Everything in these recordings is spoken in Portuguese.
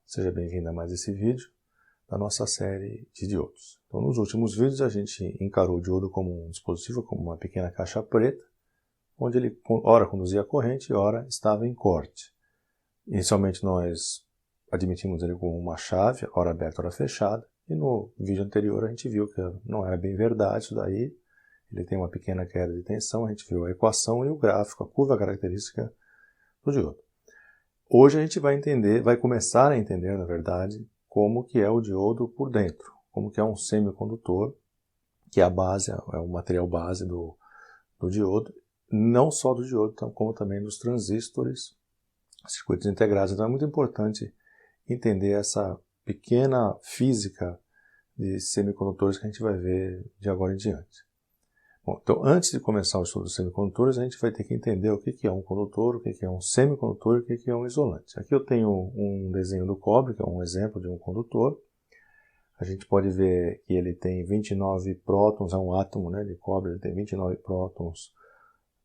Seja bem-vindo a mais esse vídeo da nossa série de diodos. Então, nos últimos vídeos a gente encarou o diodo como um dispositivo, como uma pequena caixa preta, onde ele ora conduzia a corrente e ora estava em corte. Inicialmente nós admitimos ele como uma chave, ora aberta, ora fechada, e no vídeo anterior a gente viu que não era bem verdade isso daí. Ele tem uma pequena queda de tensão, a gente viu a equação e o gráfico, a curva característica do diodo. Hoje a gente vai começar a entender, na verdade, como que é o diodo por dentro, como que é um semicondutor, que é a base, é o material base do diodo, não só do diodo, como também dos transistores, circuitos integrados. Então é muito importante entender essa pequena física de semicondutores que a gente vai ver de agora em diante. Bom, então, antes de começar o estudo dos semicondutores, a gente vai ter que entender o que é um condutor, o que é um semicondutor e o que é um isolante. Aqui eu tenho um desenho do cobre, que é um exemplo de um condutor. A gente pode ver que ele tem 29 prótons, é um átomo, né, de cobre, ele tem 29 prótons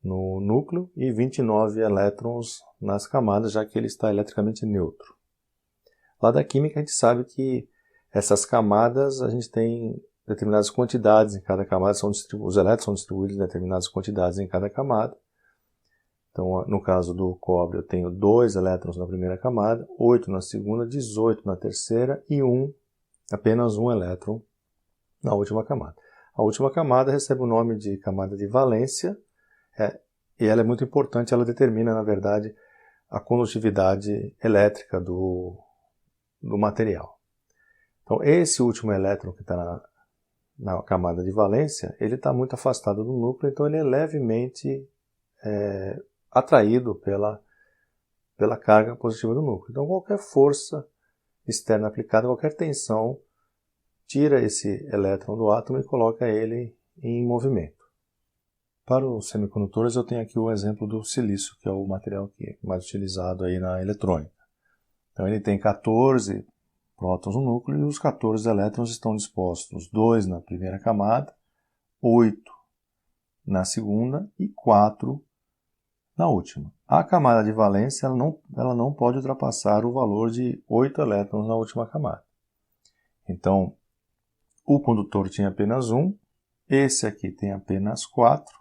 no núcleo e 29 elétrons nas camadas, já que ele está eletricamente neutro. Lá da química a gente sabe que essas camadas a gente tem determinadas quantidades em cada camada, os elétrons são distribuídos em determinadas quantidades em cada camada. Então, no caso do cobre, eu tenho 2 elétrons na primeira camada, 8 na segunda, 18 na terceira e apenas um elétron na última camada. A última camada recebe o nome de camada de valência, e ela é muito importante, ela determina, na verdade, a condutividade elétrica do material. Então, esse último elétron que está na camada de valência, ele está muito afastado do núcleo, então ele é levemente atraído pela carga positiva do núcleo. Então qualquer força externa aplicada, qualquer tensão, tira esse elétron do átomo e coloca ele em movimento. Para os semicondutores eu tenho aqui o exemplo do silício, que é o material que é mais utilizado aí na eletrônica. Então ele tem 14 prótons no núcleo e os 14 elétrons estão dispostos 2 na primeira camada, 8 na segunda e 4 na última. A camada de valência ela não pode ultrapassar o valor de 8 elétrons na última camada. Então, o condutor tinha apenas 1, esse aqui tem apenas 4,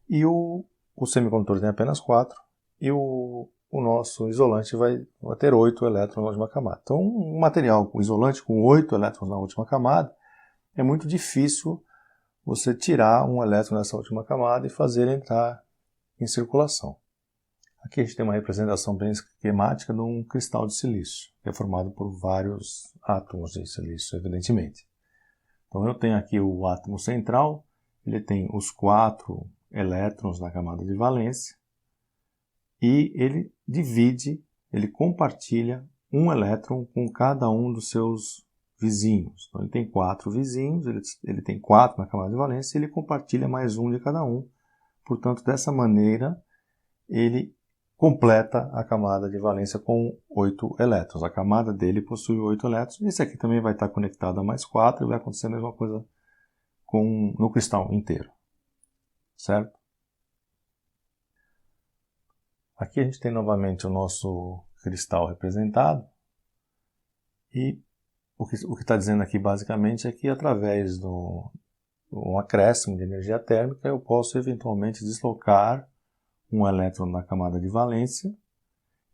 e o semicondutor tem apenas 4, e o nosso isolante vai ter 8 elétrons na última camada. Então, um material isolante com 8 elétrons na última camada, é muito difícil você tirar um elétron nessa última camada e fazer ele entrar em circulação. Aqui a gente tem uma representação bem esquemática de um cristal de silício, que é formado por vários átomos de silício, evidentemente. Então eu tenho aqui o átomo central, ele tem os 4 elétrons na camada de valência, e ele compartilha um elétron com cada um dos seus vizinhos. Então ele tem 4 vizinhos, ele tem 4 na camada de valência e ele compartilha mais um de cada um. Portanto, dessa maneira, ele completa a camada de valência com 8 elétrons. A camada dele possui 8 elétrons. Esse aqui também vai estar conectado a mais 4 e vai acontecer a mesma coisa no cristal inteiro. Certo? Aqui a gente tem novamente o nosso cristal representado, e o que está dizendo aqui basicamente é que através de um acréscimo de energia térmica eu posso eventualmente deslocar um elétron na camada de valência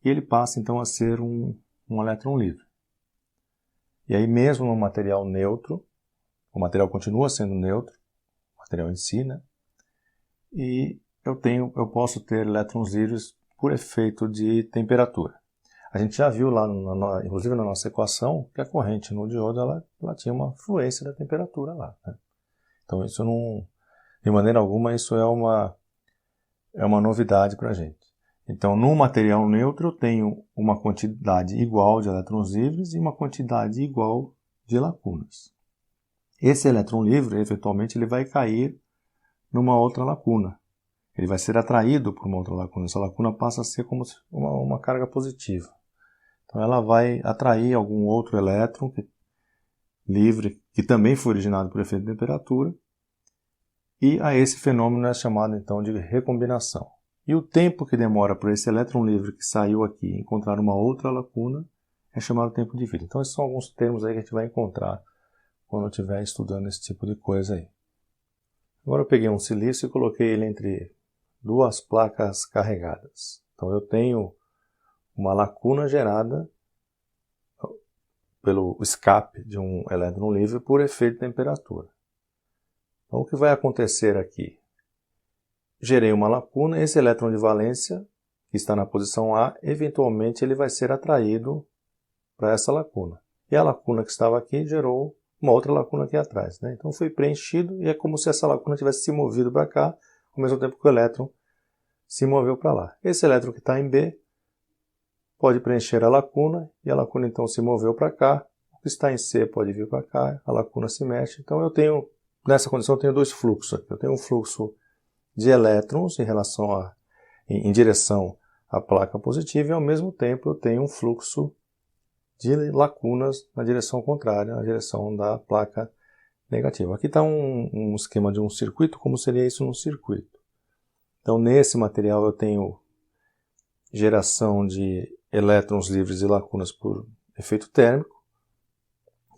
e ele passa então a ser um elétron livre. E aí mesmo no material neutro, o material continua sendo neutro, o material em si, né? E eu posso ter elétrons livres por efeito de temperatura. A gente já viu lá, inclusive na nossa equação, que a corrente no diodo ela tinha uma fluência da temperatura lá, né? Então isso não, de maneira alguma, isso é uma novidade para a gente. Então no material neutro eu tenho uma quantidade igual de elétrons livres e uma quantidade igual de lacunas. Esse elétron livre, eventualmente, ele vai cair numa outra lacuna. Ele vai ser atraído por uma outra lacuna. Essa lacuna passa a ser como uma carga positiva. Então ela vai atrair algum outro elétron livre, que também foi originado por efeito de temperatura, e a esse fenômeno é chamado então de recombinação. E o tempo que demora para esse elétron livre que saiu aqui encontrar uma outra lacuna é chamado tempo de vida. Então esses são alguns termos aí que a gente vai encontrar quando eu estiver estudando esse tipo de coisa aí. Agora eu peguei um silício e coloquei ele entre duas placas carregadas. Então eu tenho uma lacuna gerada pelo escape de um elétron livre por efeito de temperatura. Então o que vai acontecer aqui? Gerei uma lacuna, esse elétron de valência, que está na posição A, eventualmente ele vai ser atraído para essa lacuna. E a lacuna que estava aqui gerou uma outra lacuna aqui atrás, né? Então foi preenchido e é como se essa lacuna tivesse se movido para cá, ao mesmo tempo que o elétron se moveu para lá. Esse elétron que está em B pode preencher a lacuna e a lacuna então se moveu para cá. O que está em C pode vir para cá, a lacuna se mexe. Então eu tenho, nessa condição, eu tenho dois fluxos aqui. Eu tenho um fluxo de elétrons em direção à placa positiva e ao mesmo tempo eu tenho um fluxo de lacunas na direção contrária, na direção da placa negativa. Aqui está um esquema de um circuito, como seria isso num circuito. Então nesse material eu tenho geração de elétrons livres e lacunas por efeito térmico,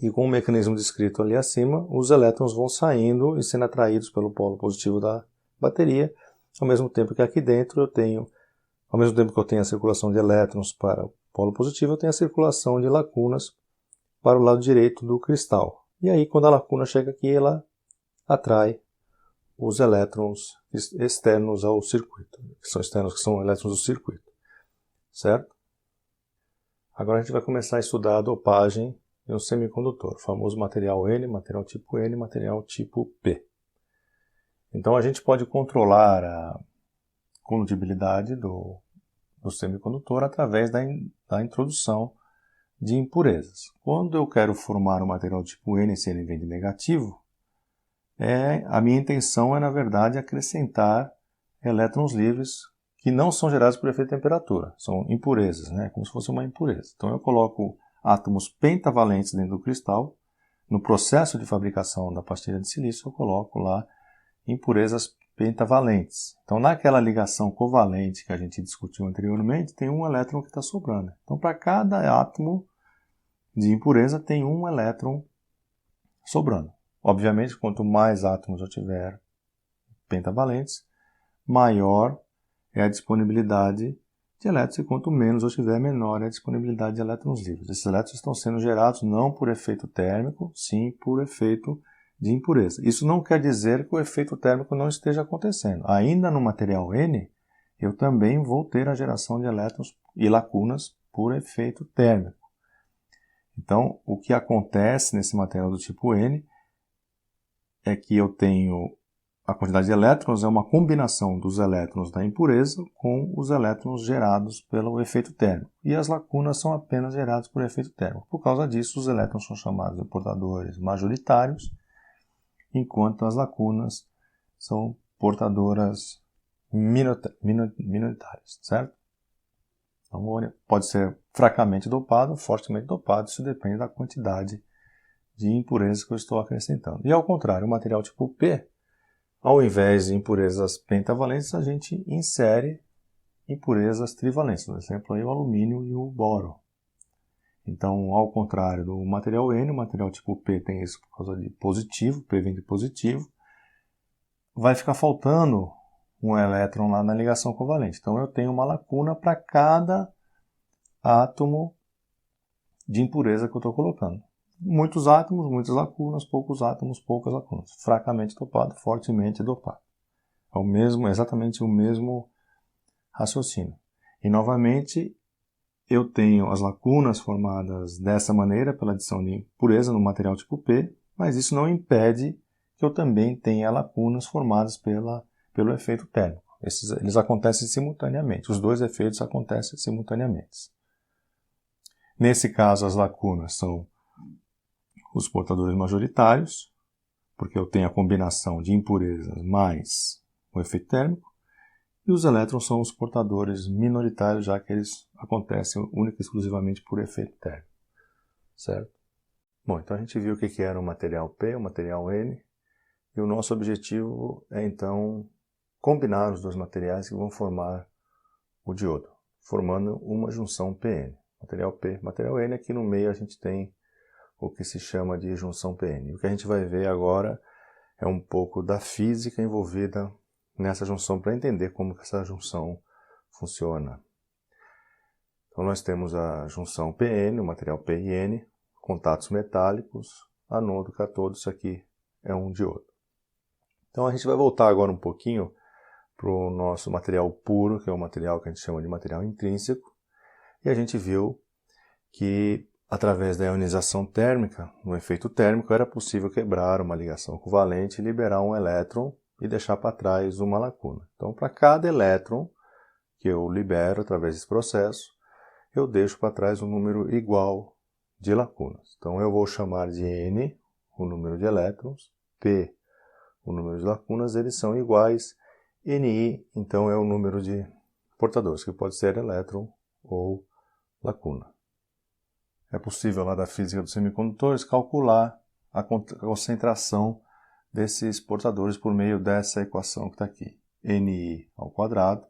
e com o mecanismo descrito ali acima, os elétrons vão saindo e sendo atraídos pelo polo positivo da bateria, ao mesmo tempo que aqui dentro eu tenho, ao mesmo tempo que eu tenho a circulação de elétrons para o polo positivo, eu tenho a circulação de lacunas para o lado direito do cristal. E aí quando a lacuna chega aqui, ela atrai os elétrons externos ao circuito, que são externos, que são elétrons do circuito, certo? Agora a gente vai começar a estudar a dopagem de um semicondutor, o famoso material N, material tipo N, material tipo P. Então a gente pode controlar a condutibilidade do semicondutor através da introdução de impurezas. Quando eu quero formar um material tipo N, se ele vem de negativo, a minha intenção é, na verdade, acrescentar elétrons livres que não são gerados por efeito de temperatura. São impurezas, né? Como se fosse uma impureza. Então eu coloco átomos pentavalentes dentro do cristal. No processo de fabricação da pastilha de silício, eu coloco lá impurezas pentavalentes. Então naquela ligação covalente que a gente discutiu anteriormente, tem um elétron que está sobrando. Então para cada átomo de impureza tem um elétron sobrando. Obviamente, quanto mais átomos eu tiver pentavalentes, maior é a disponibilidade de elétrons, e quanto menos eu tiver, menor é a disponibilidade de elétrons livres. Esses elétrons estão sendo gerados não por efeito térmico, sim por efeito de impureza. Isso não quer dizer que o efeito térmico não esteja acontecendo. Ainda no material N, eu também vou ter a geração de elétrons e lacunas por efeito térmico. Então, o que acontece nesse material do tipo N é que eu tenho a quantidade de elétrons, é uma combinação dos elétrons da impureza com os elétrons gerados pelo efeito térmico. E as lacunas são apenas geradas por efeito térmico. Por causa disso, os elétrons são chamados de portadores majoritários, enquanto as lacunas são portadoras minoritárias, certo? Então, pode ser fracamente dopado, fortemente dopado, isso depende da quantidade de impurezas que eu estou acrescentando. E ao contrário, o material tipo P, ao invés de impurezas pentavalentes, a gente insere impurezas trivalentes. Por exemplo, aí o alumínio e o boro. Então, ao contrário do material N, o material tipo P tem isso por causa de positivo, P vem de positivo, vai ficar faltando um elétron lá na ligação covalente. Então, eu tenho uma lacuna para cada átomo de impureza que eu estou colocando. Muitos átomos, muitas lacunas, poucos átomos, poucas lacunas. Fracamente dopado, fortemente dopado. É exatamente o mesmo raciocínio. E novamente, eu tenho as lacunas formadas dessa maneira, pela adição de impureza no material tipo P, mas isso não impede que eu também tenha lacunas formadas pelo efeito térmico. Eles acontecem simultaneamente, os dois efeitos acontecem simultaneamente. Nesse caso, as lacunas são os portadores majoritários, porque eu tenho a combinação de impurezas mais o efeito térmico, e os elétrons são os portadores minoritários, já que eles acontecem única e exclusivamente por efeito térmico, certo? Bom, então a gente viu o que era o material P, o material N, e o nosso objetivo é então combinar os dois materiais que vão formar o diodo, formando uma junção PN. material P, material N. Aqui no meio a gente tem o que se chama de junção PN. O que a gente vai ver agora é um pouco da física envolvida nessa junção para entender como que essa junção funciona. Então nós temos a junção PN, o material P e N, contatos metálicos, anodo, cátodo, isso aqui é um diodo. Então a gente vai voltar agora um pouquinho para o nosso material puro, que é o material que a gente chama de material intrínseco, e a gente viu que através da ionização térmica, no efeito térmico, era possível quebrar uma ligação covalente, liberar um elétron e deixar para trás uma lacuna. Então, para cada elétron que eu libero através desse processo, eu deixo para trás um número igual de lacunas. Então, eu vou chamar de N o número de elétrons, P o número de lacunas, eles são iguais. Ni, então, é o número de portadores, que pode ser elétron ou lacuna. É possível, lá da física dos semicondutores, calcular a concentração desses portadores por meio dessa equação que está aqui. Ni ao quadrado,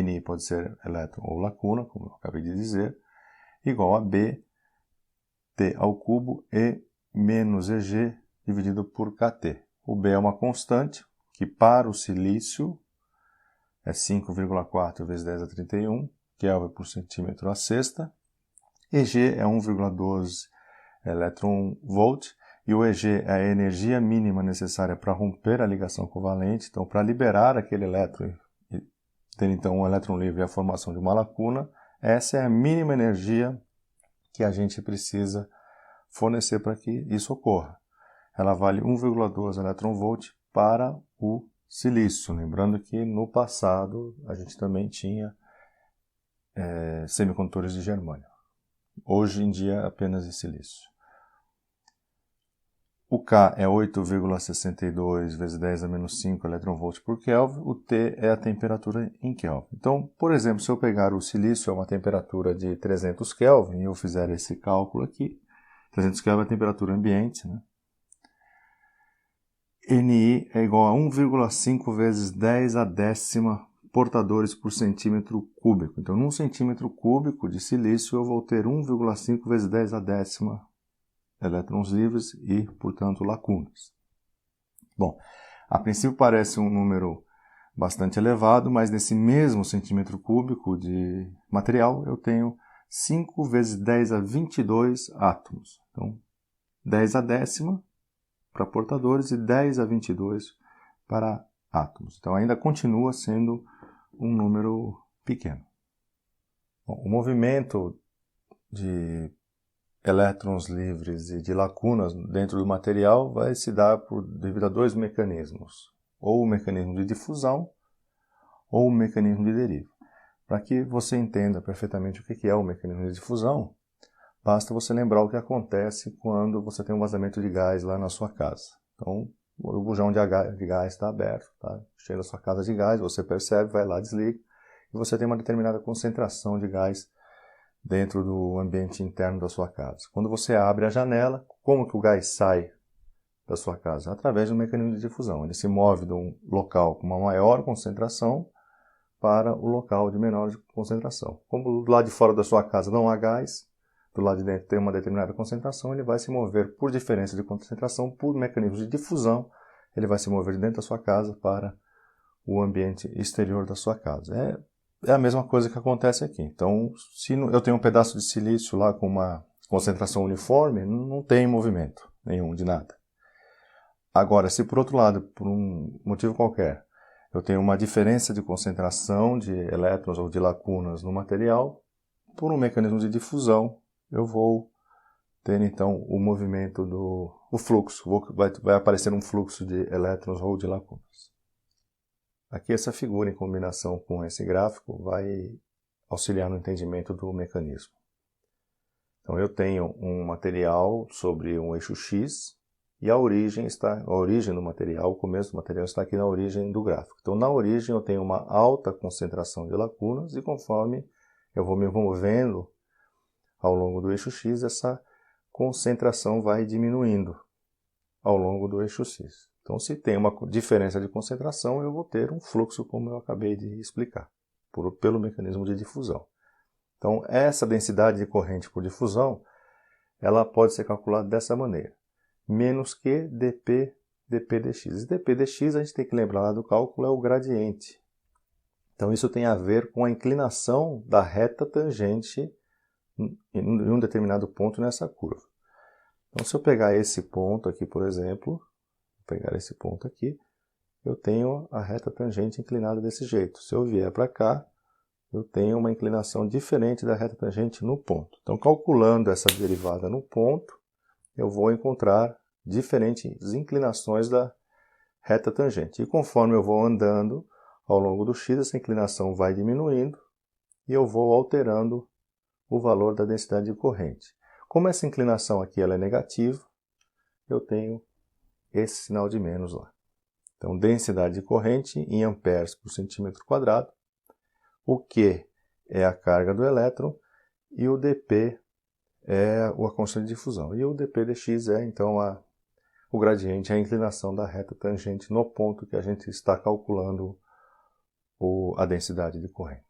Ni pode ser elétron ou lacuna, como eu acabei de dizer, igual a B, T ao cubo, E menos EG dividido por KT. O B é uma constante, que para o silício é 5,4 vezes 10 a 31, Kelvin por centímetro a sexta. EG é 1,12 elétron-volt, e o EG é a energia mínima necessária para romper a ligação covalente. Então, para liberar aquele elétron e ter então um elétron livre e a formação de uma lacuna, essa é a mínima energia que a gente precisa fornecer para que isso ocorra. Ela vale 1,12 elétron-volt para o silício. Lembrando que no passado a gente também tinha semicondutores de germânio. Hoje em dia apenas de silício. O K é 8,62 vezes 10 a menos 5 elétron-volt por Kelvin. O T é a temperatura em Kelvin. Então, por exemplo, se eu pegar o silício a uma temperatura de 300 Kelvin e eu fizer esse cálculo aqui, 300 Kelvin é a temperatura ambiente, né? Ni é igual a 1,5 vezes 10 a décima portadores por centímetro cúbico. Então, num centímetro cúbico de silício, eu vou ter 1,5 vezes 10 a décima elétrons livres e, portanto, lacunas. Bom, a princípio parece um número bastante elevado, mas nesse mesmo centímetro cúbico de material, eu tenho 5 vezes 10 a 22 átomos. Então, 10 a décima para portadores e 10 a 22 para átomos. Então, ainda continua sendo um número pequeno. Bom, o movimento de elétrons livres e de lacunas dentro do material vai se dar devido a dois mecanismos, ou o mecanismo de difusão ou o mecanismo de deriva. Para que você entenda perfeitamente o que é o mecanismo de difusão, basta você lembrar o que acontece quando você tem um vazamento de gás lá na sua casa. Então, o bujão de gás está aberto, tá? Cheia a sua casa de gás, você percebe, vai lá, desliga, e você tem uma determinada concentração de gás dentro do ambiente interno da sua casa. Quando você abre a janela, como que o gás sai da sua casa? Através do mecanismo de difusão. Ele se move de um local com uma maior concentração para o local de menor concentração. Como do lado de fora da sua casa não há gás, do lado de dentro tem uma determinada concentração, ele vai se mover por diferença de concentração, por mecanismos de difusão, ele vai se mover de dentro da sua casa para o ambiente exterior da sua casa. É a mesma coisa que acontece aqui. Então, se eu tenho um pedaço de silício lá com uma concentração uniforme, não tem movimento nenhum de nada. Agora, se por outro lado, por um motivo qualquer, eu tenho uma diferença de concentração de elétrons ou de lacunas no material, por um mecanismo de difusão, eu vou ter então o movimento o fluxo, vai aparecer um fluxo de elétrons ou de lacunas. Aqui essa figura em combinação com esse gráfico vai auxiliar no entendimento do mecanismo. Então eu tenho um material sobre um eixo X e a origem do material, o começo do material está aqui na origem do gráfico. Então na origem eu tenho uma alta concentração de lacunas e conforme eu vou me movendo ao longo do eixo X, essa concentração vai diminuindo ao longo do eixo X. Então, se tem uma diferença de concentração, eu vou ter um fluxo, como eu acabei de explicar, pelo mecanismo de difusão. Então, essa densidade de corrente por difusão, ela pode ser calculada dessa maneira. Menos que dp dx. E dp dx, a gente tem que lembrar lá do cálculo, é o gradiente. Então, isso tem a ver com a inclinação da reta tangente em um determinado ponto nessa curva. Então, se eu pegar esse ponto aqui, por exemplo, eu tenho a reta tangente inclinada desse jeito. Se eu vier para cá, eu tenho uma inclinação diferente da reta tangente no ponto. Então, calculando essa derivada no ponto, eu vou encontrar diferentes inclinações da reta tangente. E conforme eu vou andando ao longo do x, essa inclinação vai diminuindo e eu vou alterando o valor da densidade de corrente. Como essa inclinação aqui ela é negativa, eu tenho esse sinal de menos lá. Então, densidade de corrente em amperes por centímetro quadrado. O Q é a carga do elétron e o dp é a constante de difusão. E o dp dx é, então, o gradiente, a inclinação da reta tangente no ponto que a gente está calculando a densidade de corrente.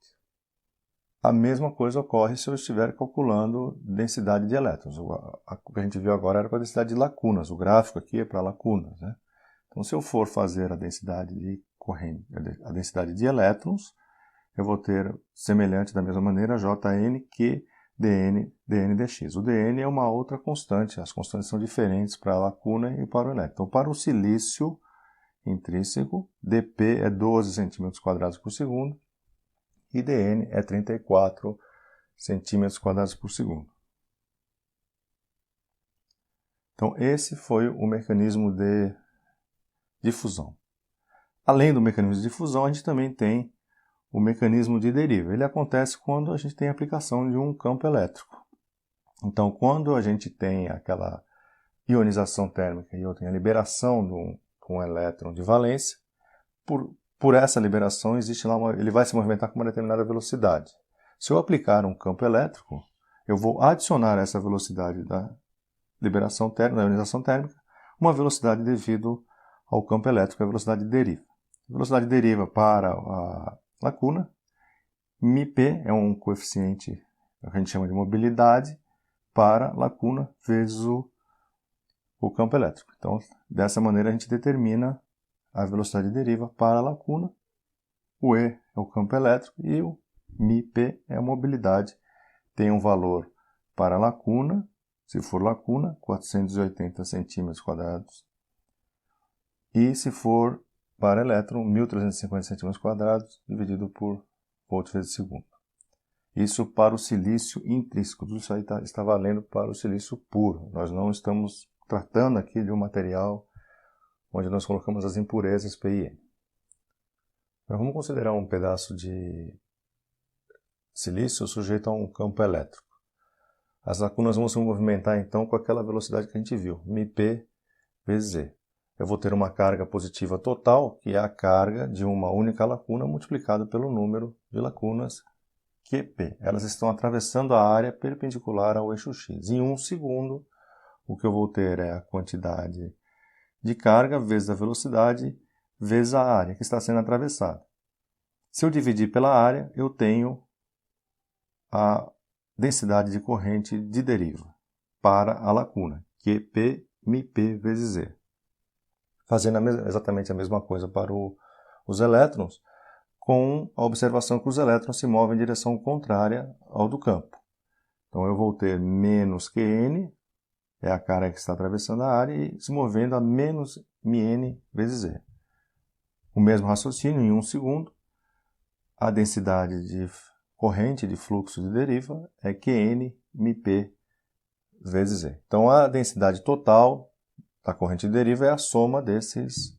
A mesma coisa ocorre se eu estiver calculando densidade de elétrons. O que a gente viu agora era para a densidade de lacunas. O gráfico aqui é para lacunas, né? Então, se eu for fazer a densidade de corrente, a densidade de elétrons, eu vou ter, semelhante da mesma maneira, Jn que dn dx. O dn é uma outra constante, as constantes são diferentes para a lacuna e para o elétron. Então, para o silício intrínseco, dp é 12 cm² por segundo e dn é 34 cm² por segundo. Então, esse foi o mecanismo de difusão. Além do mecanismo de difusão, a gente também tem o mecanismo de deriva. Ele acontece quando a gente tem a aplicação de um campo elétrico. Então, quando a gente tem aquela ionização térmica e eu tenho a liberação de um elétron de valência, por essa liberação existe lá ele vai se movimentar com uma determinada velocidade. Se eu aplicar um campo elétrico, eu vou adicionar essa velocidade da liberação térmica, da ionização térmica, uma velocidade devido ao campo elétrico, a velocidade de deriva. A velocidade de deriva para a lacuna, μp é um coeficiente que a gente chama de mobilidade para lacuna vezes o campo elétrico. Então, dessa maneira a gente determina a velocidade de deriva para a lacuna, o E é o campo elétrico e o μp é a mobilidade. Tem um valor para a lacuna, se for lacuna, 480 cm², e se for para elétron, 1.350 cm² dividido por volt vezes segundo. Isso para o silício intrínseco. Tudo isso aí está valendo para o silício puro. Nós não estamos tratando aqui de um material onde nós colocamos as impurezas P e N. Então, vamos considerar um pedaço de silício sujeito a um campo elétrico. As lacunas vão se movimentar então com aquela velocidade que a gente viu, μp vezes Z. Eu vou ter uma carga positiva total, que é a carga de uma única lacuna multiplicada pelo número de lacunas QP. Elas estão atravessando a área perpendicular ao eixo X. Em 1 segundo, o que eu vou ter é a quantidade de carga vezes a velocidade vezes a área que está sendo atravessada. Se eu dividir pela área, eu tenho a densidade de corrente de deriva para a lacuna, QP μp vezes Z. Fazendo exatamente a mesma coisa para os elétrons, com a observação que os elétrons se movem em direção contrária ao do campo. Então eu vou ter menos Qn, é a carga que está atravessando a área, e se movendo a menos μn vezes Z. O mesmo raciocínio, em 1 segundo, a densidade de corrente de fluxo de deriva é Qn μp vezes Z. Então a densidade total da corrente de deriva é a soma desses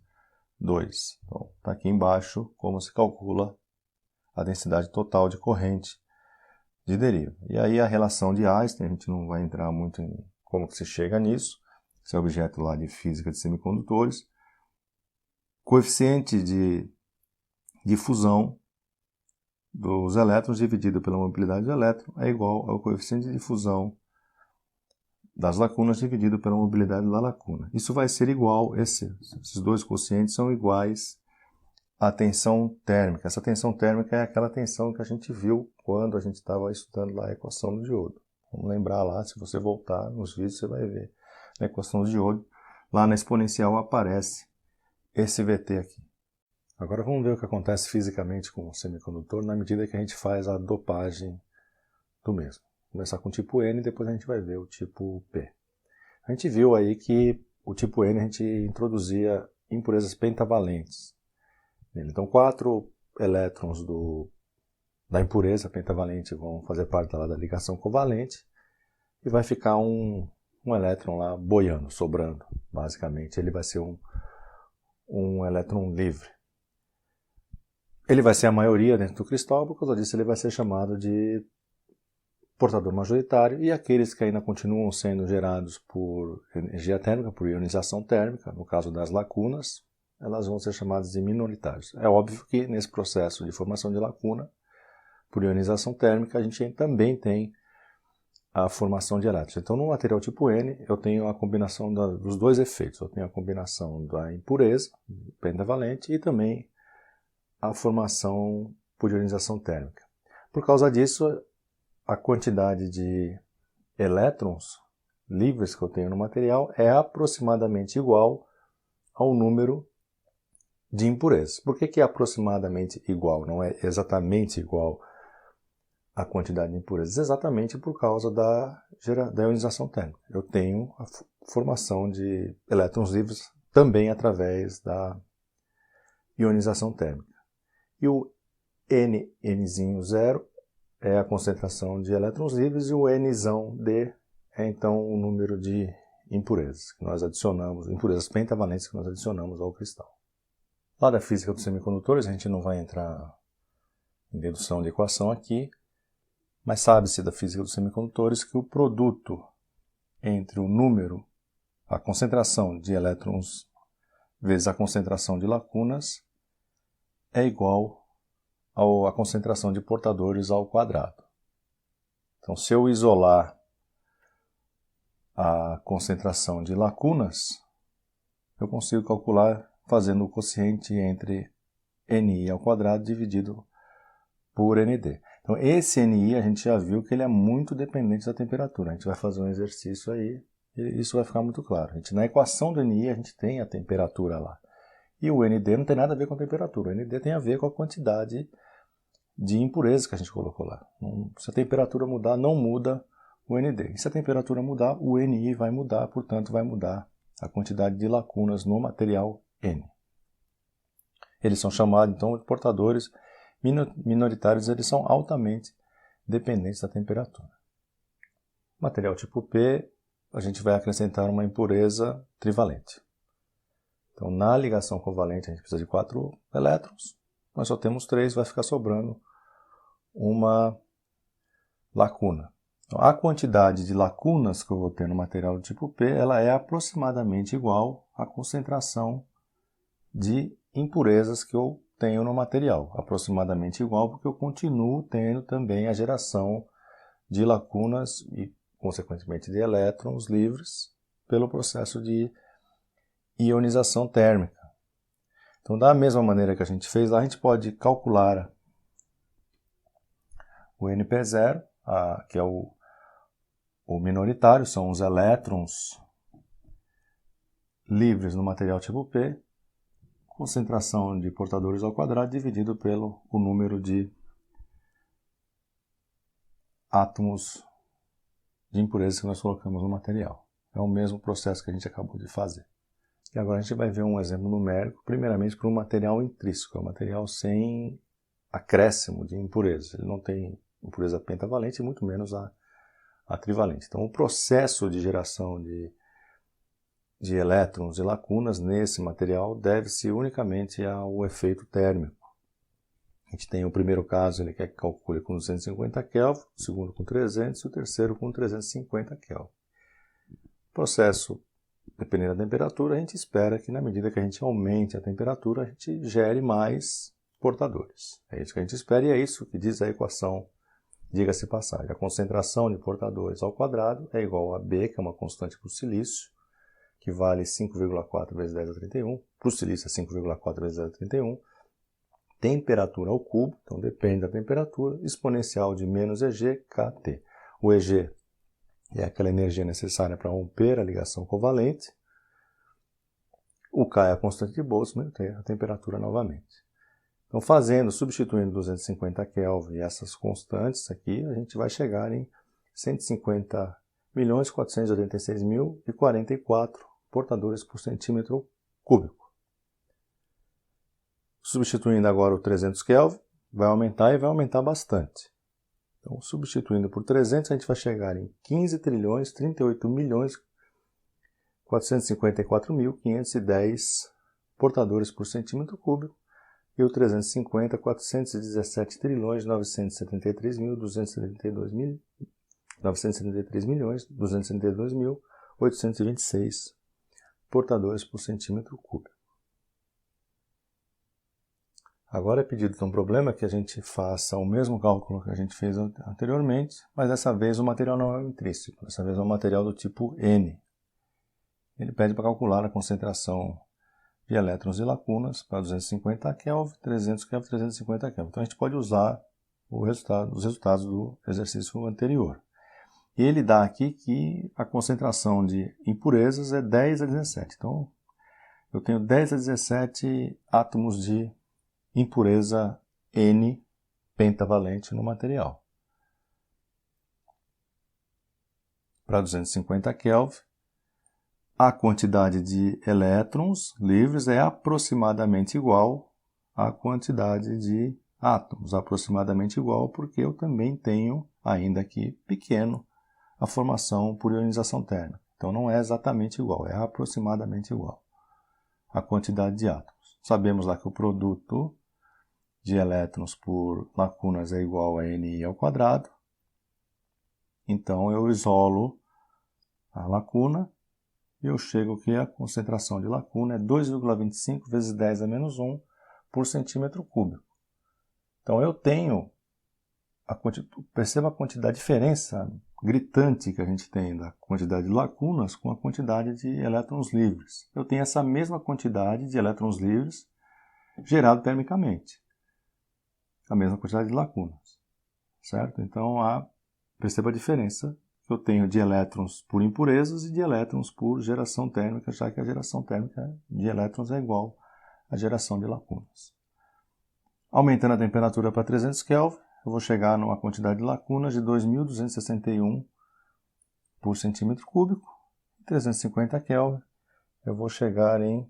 dois. Então, está aqui embaixo como se calcula a densidade total de corrente de deriva. E aí a relação de Einstein, a gente não vai entrar muito em como que se chega nisso, esse é objeto lá de física de semicondutores. Coeficiente de difusão dos elétrons dividido pela mobilidade do elétron é igual ao coeficiente de difusão das lacunas dividido pela mobilidade da lacuna. Isso vai ser igual, esses dois quocientes são iguais a tensão térmica. Essa tensão térmica é aquela tensão que a gente viu quando a gente estava estudando lá a equação do diodo. Vamos lembrar lá, se você voltar nos vídeos, você vai ver. Na equação do diodo, lá na exponencial aparece esse VT aqui. Agora vamos ver o que acontece fisicamente com o semicondutor na medida que a gente faz a dopagem do mesmo. Vou começar com o tipo N e depois a gente vai ver o tipo P. A gente viu aí que o tipo N a gente introduzia impurezas pentavalentes. Então 4 elétrons da impureza pentavalente vão fazer parte lá da ligação covalente e vai ficar um elétron lá boiando, sobrando. Basicamente ele vai ser um elétron livre. Ele vai ser a maioria dentro do cristal, por causa disso ele vai ser chamado de portador majoritário, e aqueles que ainda continuam sendo gerados por energia térmica, por ionização térmica, no caso das lacunas, elas vão ser chamadas de minoritários. É óbvio que nesse processo de formação de lacuna, por ionização térmica, a gente também tem a formação de elétrons. Então, no material tipo N, eu tenho a combinação dos dois efeitos. Eu tenho a combinação da impureza, pentavalente, e também a formação por ionização térmica. Por causa disso, a quantidade de elétrons livres que eu tenho no material é aproximadamente igual ao número de impurezas. Por que é aproximadamente igual? Não é exatamente igual à quantidade de impurezas? Exatamente por causa da ionização térmica. Eu tenho a formação de elétrons livres também através da ionização térmica. E o N0 é a concentração de elétrons livres e o Nzão D é então o número de impurezas que nós adicionamos, impurezas pentavalentes que nós adicionamos ao cristal. Lá da física dos semicondutores, a gente não vai entrar em dedução de equação aqui, mas sabe-se da física dos semicondutores que o produto entre o número, a concentração de elétrons vezes a concentração de lacunas é igual à concentração de portadores ao quadrado. Então, se eu isolar a concentração de lacunas, eu consigo calcular fazendo o quociente entre Ni ao quadrado dividido por Nd. Então, esse Ni a gente já viu que ele é muito dependente da temperatura. A gente vai fazer um exercício aí e isso vai ficar muito claro. Na equação do Ni a gente tem a temperatura lá. E o Nd não tem nada a ver com a temperatura. O Nd tem a ver com a quantidade de impurezas que a gente colocou lá. Se a temperatura mudar, não muda o Nd. E se a temperatura mudar, o Ni vai mudar, portanto vai mudar a quantidade de lacunas no material N. Eles são chamados então de portadores minoritários, eles são altamente dependentes da temperatura. Material tipo P, a gente vai acrescentar uma impureza trivalente. Então, na ligação covalente, a gente precisa de 4 elétrons. Nós só temos 3, vai ficar sobrando uma lacuna. Então, a quantidade de lacunas que eu vou ter no material do tipo P, ela é aproximadamente igual à concentração de impurezas que eu tenho no material. Aproximadamente igual, porque eu continuo tendo também a geração de lacunas e, consequentemente, de elétrons livres pelo processo de ionização térmica. Então, da mesma maneira que a gente fez lá, a gente pode calcular o NP0, que é o minoritário, são os elétrons livres no material tipo P, concentração de portadores ao quadrado dividido pelo o número de átomos de impurezas que nós colocamos no material. É o mesmo processo que a gente acabou de fazer. E agora a gente vai ver um exemplo numérico, primeiramente para um material intrínseco, é um material sem acréscimo de impureza. Ele não tem impureza pentavalente e muito menos a trivalente. Então, o processo de geração de elétrons e lacunas nesse material deve-se unicamente ao efeito térmico. A gente tem o primeiro caso, ele quer que calcule com 250 Kelvin, o segundo com 300 e o terceiro com 350 Kelvin. O processo, dependendo da temperatura, a gente espera que na medida que a gente aumente a temperatura, a gente gere mais portadores. É isso que a gente espera e é isso que diz a equação, diga-se passagem. A concentração de portadores ao quadrado é igual a B, que é uma constante para o silício, que vale 5,4 vezes 10 a 31. Para o silício é 5,4 vezes 10 a 31. temperatura ao cubo, então depende da temperatura, exponencial de menos EG, kT. O EG é aquela energia necessária para romper a ligação covalente. O K é a constante de Boltzmann e a temperatura novamente. Então, substituindo 250 Kelvin e essas constantes aqui, a gente vai chegar em 150.486.044 portadores por centímetro cúbico. Substituindo agora o 300 Kelvin, vai aumentar e vai aumentar bastante. Então, substituindo por 300, a gente vai chegar em 15.038.454.510 portadores por centímetro cúbico. E o 350, 417.973.272.826 portadores por centímetro cúbico. Agora é pedido um problema que a gente faça o mesmo cálculo que a gente fez anteriormente, mas dessa vez o material não é intrínseco, dessa vez é um material do tipo N. Ele pede para calcular a concentração de elétrons e lacunas para 250 Kelvin, 300 Kelvin, 350 Kelvin. Então a gente pode usar os resultados do exercício anterior. E ele dá aqui que a concentração de impurezas é 10 a 17. Então eu tenho 10 a 17 átomos de impureza N pentavalente no material. Para 250 Kelvin, a quantidade de elétrons livres é aproximadamente igual à quantidade de átomos. Aproximadamente igual porque eu também tenho, ainda aqui pequeno, a formação por ionização térmica. Então não é exatamente igual, é aproximadamente igual à quantidade de átomos. Sabemos lá que o produto de elétrons por lacunas é igual a Ni ao quadrado. Então eu isolo a lacuna e eu chego que a concentração de lacuna é 2,25 vezes 10 a menos 1 por centímetro cúbico. Então eu tenho, perceba a diferença gritante que a gente tem da quantidade de lacunas com a quantidade de elétrons livres. Eu tenho essa mesma quantidade de elétrons livres gerado termicamente. A mesma quantidade de lacunas. Certo? Então perceba a diferença que eu tenho de elétrons por impurezas e de elétrons por geração térmica, já que a geração térmica de elétrons é igual à geração de lacunas. Aumentando a temperatura para 300 Kelvin, eu vou chegar numa quantidade de lacunas de 2.261 por centímetro cúbico. 350 Kelvin, eu vou chegar em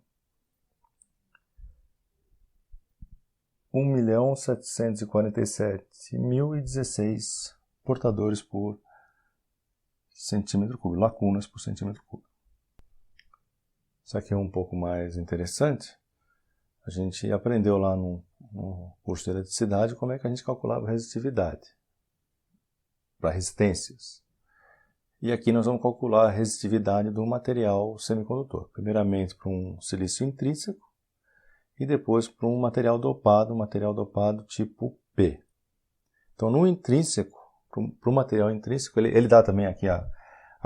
1.747.016 portadores por centímetro cúbico, lacunas por centímetro cúbico. Isso aqui é um pouco mais interessante. A gente aprendeu lá no curso de eletricidade como é que a gente calculava resistividade para resistências. E aqui nós vamos calcular a resistividade do material semicondutor. Primeiramente para um silício intrínseco e depois para um material dopado tipo P. Então no intrínseco, para o material intrínseco, ele dá também aqui a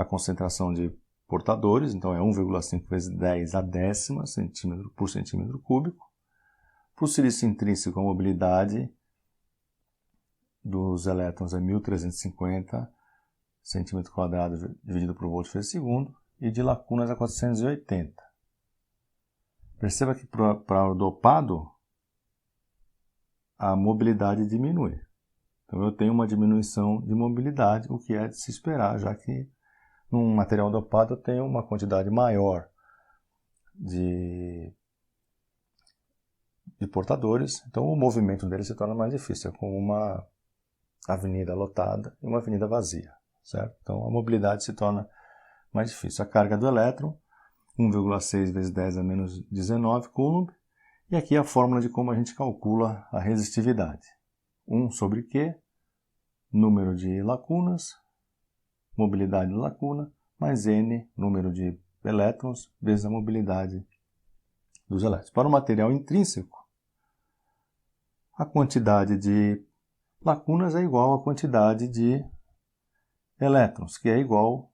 concentração de portadores, então é 1,5 vezes 10 a décima centímetro por centímetro cúbico. Para o silício intrínseco, a mobilidade dos elétrons é 1.350 centímetro quadrado dividido por volt vezes segundo, e de lacunas é 480. Perceba que para o dopado, a mobilidade diminui. Então eu tenho uma diminuição de mobilidade, o que é de se esperar, já que num material dopado eu tenho uma quantidade maior de portadores, então o movimento dele se torna mais difícil, é como uma avenida lotada e uma avenida vazia, certo? Então a mobilidade se torna mais difícil. A carga do elétron, 1,6 vezes 10 a menos 19 Coulomb, e aqui a fórmula de como a gente calcula a resistividade. 1 sobre Q, número de lacunas, mobilidade de lacuna, mais N, número de elétrons, vezes a mobilidade dos elétrons. Para o material intrínseco, a quantidade de lacunas é igual à quantidade de elétrons, que é igual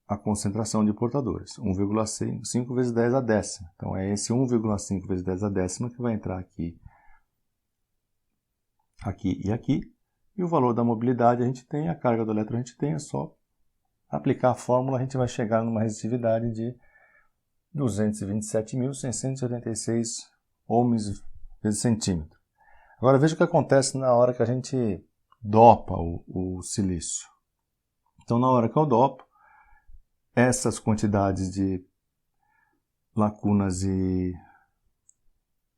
à concentração de portadores, 1,5 vezes 10 a décima. Então é esse 1,5 vezes 10 a décima que vai entrar aqui aqui e aqui. E o valor da mobilidade a gente tem, a carga do elétron a gente tem, é só aplicar a fórmula, a gente vai chegar numa resistividade de 227.686 ohms vezes centímetro. Agora veja o que acontece na hora que a gente dopa o silício. Então na hora que eu dopo, essas quantidades de lacunas e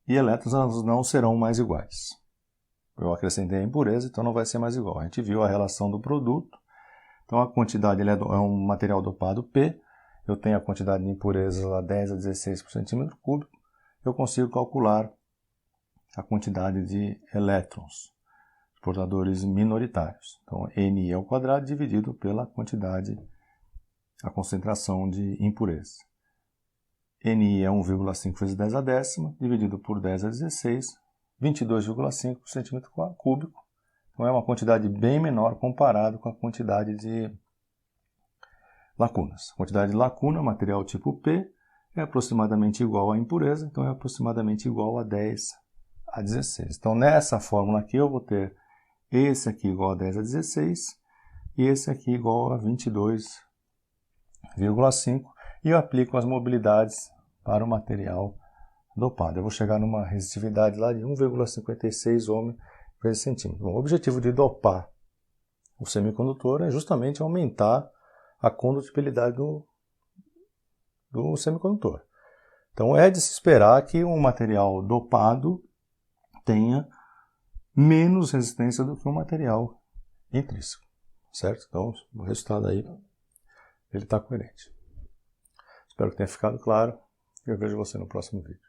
elétrons elas não serão mais iguais. Eu acrescentei a impureza, então não vai ser mais igual. A gente viu a relação do produto. Então a quantidade é um material dopado P. Eu tenho a quantidade de impurezas lá 10 a 16 por centímetro cúbico. Eu consigo calcular a quantidade de elétrons, portadores minoritários. Então Ni ao quadrado dividido pela quantidade, a concentração de impureza. Ni é 1,5 vezes 10 a décima, dividido por 10 a 16, 22,5 por centímetro cúbico. Então é uma quantidade bem menor comparado com a quantidade de lacunas. A quantidade de lacuna, material tipo P, é aproximadamente igual à impureza, então é aproximadamente igual a 10 a 16. Então nessa fórmula aqui eu vou ter esse aqui igual a 10 a 16 e esse aqui igual a 22,5 e eu aplico as mobilidades para o material dopado. Eu vou chegar numa resistividade lá de 1,56 ohm vezes centímetro. Bom, o objetivo de dopar o semicondutor é justamente aumentar a condutibilidade do semicondutor. Então é de se esperar que um material dopado tenha menos resistência do que um material intrínseco, certo? Então o resultado aí ele está coerente. Espero que tenha ficado claro e eu vejo você no próximo vídeo.